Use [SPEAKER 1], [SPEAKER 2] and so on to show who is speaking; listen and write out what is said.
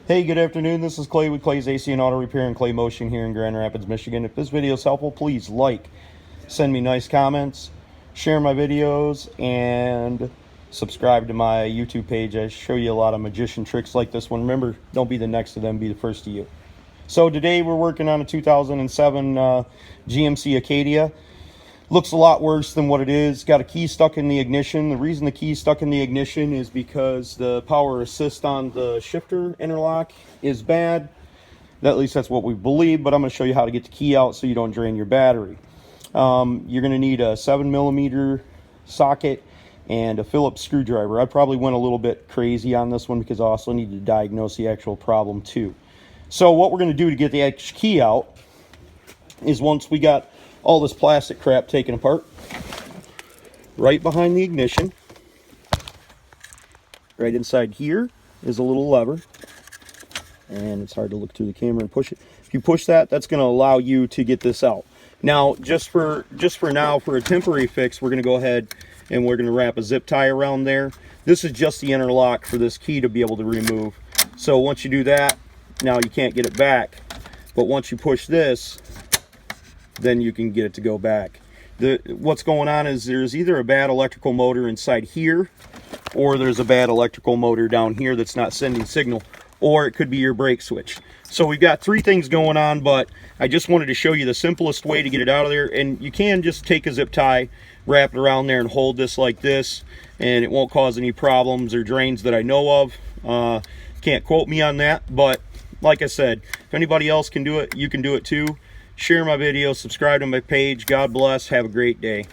[SPEAKER 1] Hey, good afternoon. This is Clay with Clay's AC and Auto Repair and Clay Motion here in Grand Rapids, Michigan. If this video is helpful, please like, send me nice comments, share my videos, and subscribe to my YouTube page. I show you a lot of magician tricks like this one. Remember, don't be the next to them, be the first to you. So today we're working on a 2007 GMC Acadia. Looks a lot worse than what it is. Got a key stuck in the ignition. The reason the key is stuck in the ignition is because the power assist on the shifter interlock is bad. At least that's what we believe, but I'm going to show you how to get the key out so you don't drain your battery. You're going to need a 7mm socket and a Phillips screwdriver. I probably went a little bit crazy on this one because I also need to diagnose the actual problem too. So what we're going to do to get the key out is, once we got all this plastic crap taken apart, right behind the ignition, right inside here, is a little lever, and it's hard to look through the camera and push it. If you push that, that's going to allow you to get this out. Now, just for now, for a temporary fix, we're going to go ahead and we're going to wrap a zip tie around there. This is just the interlock for this key to be able to remove. So once you do that, now you can't get it back, but once you push this, then you can get it to go back. What's going on is there's either a bad electrical motor inside here, or there's a bad electrical motor down here that's not sending signal, or it could be your brake switch. So we've got three things going on, but I just wanted to show you the simplest way to get it out of there. And you can just take a zip tie, wrap it around there, and hold this like this, and it won't cause any problems or drains that I know of. Can't quote me on that, but like I said, if anybody else can do it, you can do it too. Share my video, subscribe to my page. God bless. Have a great day.